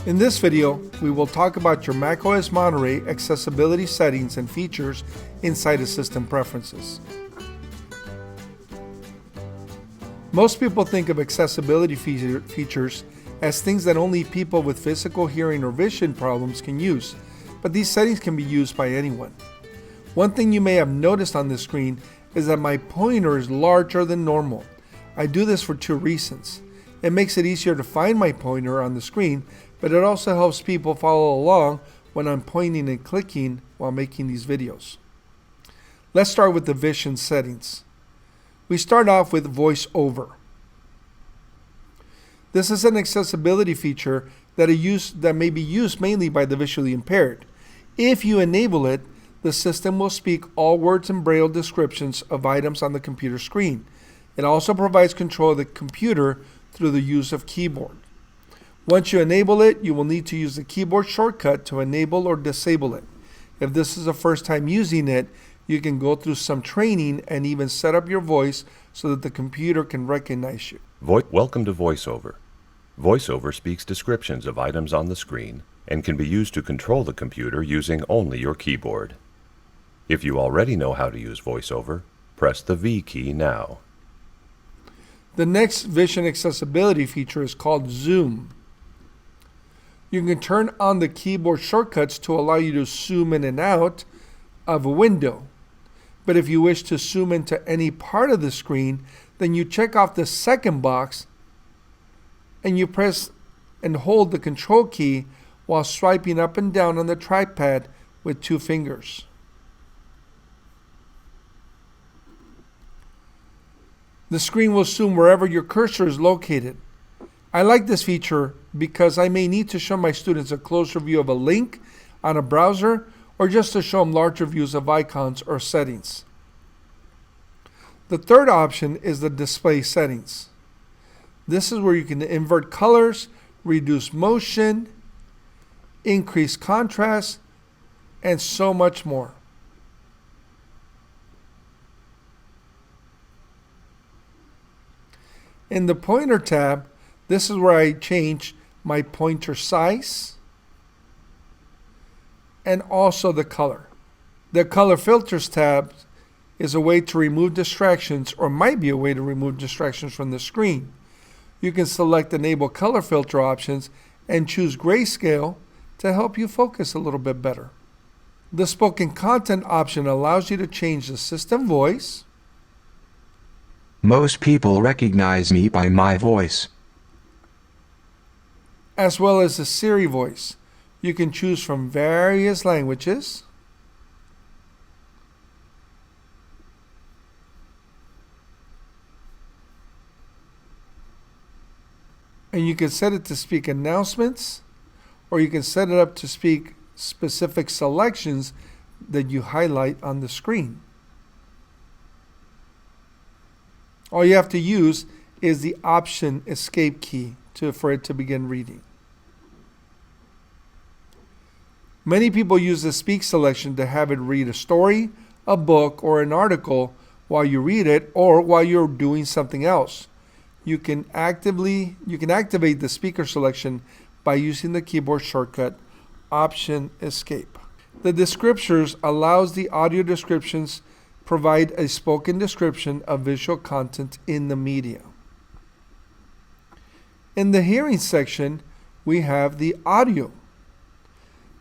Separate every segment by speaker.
Speaker 1: In this video, we will talk about your macOS Monterey accessibility settings and features inside of System Preferences. Most people think of accessibility features as things that only people with physical hearing or vision problems can use, but these settings can be used by anyone. One thing you may have noticed on this screen is that my pointer is larger than normal. I do this for two reasons. It makes it easier to find my pointer on the screen, but it also helps people follow along when I'm pointing and clicking while making these videos. Let's start with the vision settings. We start off with VoiceOver. This is an accessibility feature that may be used mainly by the visually impaired. If you enable it, the system will speak all words and braille descriptions of items on the computer screen. It also provides control of the computer through the use of keyboard. Once you enable it, you will need to use the keyboard shortcut to enable or disable it. If this is the first time using it, you can go through some training and even set up your voice so that the computer can recognize you.
Speaker 2: Welcome to VoiceOver. VoiceOver speaks descriptions of items on the screen and can be used to control the computer using only your keyboard. If you already know how to use VoiceOver, press the V key now.
Speaker 1: The next vision accessibility feature is called Zoom. You can turn on the keyboard shortcuts to allow you to zoom in and out of a window. But if you wish to zoom into any part of the screen, then you check off the second box and you press and hold the control key while swiping up and down on the trackpad with two fingers. The screen will zoom wherever your cursor is located. I like this feature because I may need to show my students a closer view of a link on a browser or just to show them larger views of icons or settings. The third option is the display settings. This is where you can invert colors, reduce motion, increase contrast, and so much more. In the pointer tab, this is where I change my pointer size and also the color. The color filters tab is a way to remove distractions, or might be a way to remove distractions from the screen. You can select enable color filter options and choose grayscale to help you focus a little bit better. The spoken content option allows you to change the system voice.
Speaker 3: Most people recognize me by my voice.
Speaker 1: As well as the Siri voice. You can choose from various languages. And you can set it to speak announcements, or you can set it up to speak specific selections that you highlight on the screen. All you have to use is the Option Escape key for it to begin reading. Many people use the Speak selection to have it read a story, a book, or an article while you read it or while you're doing something else. You can activate the speaker selection by using the keyboard shortcut Option Escape. The descriptors allows the audio descriptions provide a spoken description of visual content in the media. In the hearing section, we have the audio.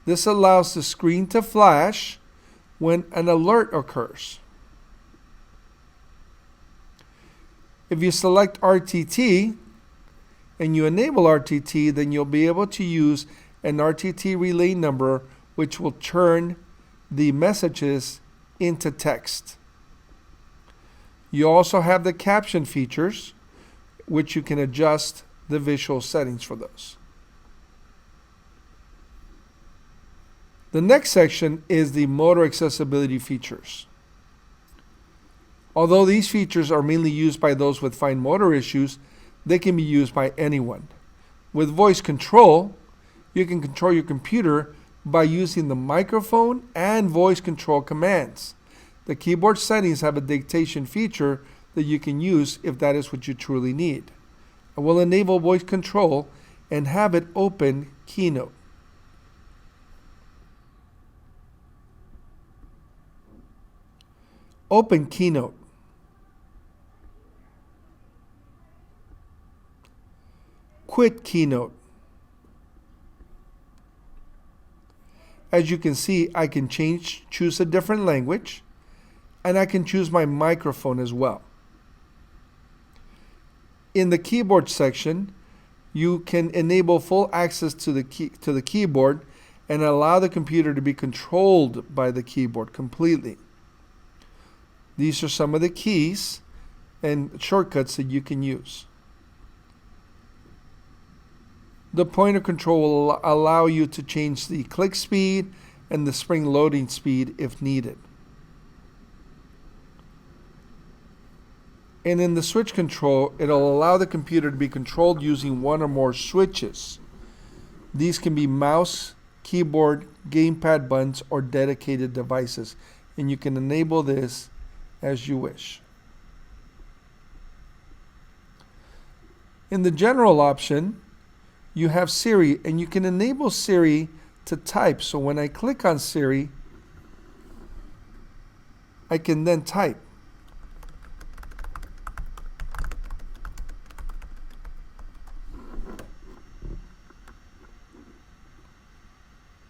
Speaker 1: This allows the screen to flash when an alert occurs. If you select RTT and you enable RTT, then you'll be able to use an RTT relay number, which will turn the messages into text. You also have the caption features, which you can adjust the visual settings for those. The next section is the motor accessibility features. Although these features are mainly used by those with fine motor issues, they can be used by anyone. With voice control, you can control your computer by using the microphone and voice control commands. The keyboard settings have a dictation feature that you can use if that is what you truly need. I will enable voice control and have it open Keynote. Open Keynote. Quit Keynote. As you can see, I can choose a different language, and I can choose my microphone as well. In the keyboard section, you can enable full access to the keyboard and allow the computer to be controlled by the keyboard completely. These are some of the keys and shortcuts that you can use. The pointer control will allow you to change the click speed and the spring loading speed if needed. And in the switch control, it'll allow the computer to be controlled using one or more switches. These can be mouse, keyboard, gamepad buttons, or dedicated devices. And you can enable this as you wish. In the general option, you have Siri, and you can enable Siri to type. So when I click on Siri, I can then type.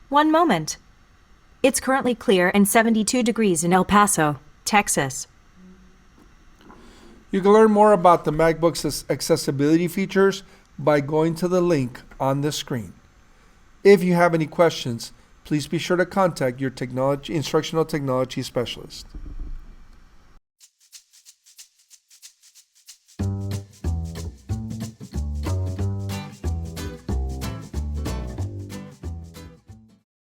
Speaker 4: One moment. It's currently clear and 72 degrees in El Paso, Texas.
Speaker 1: You can learn more about the MacBook's accessibility features by going to the link on the screen. If you have any questions, please be sure to contact your instructional technology specialist.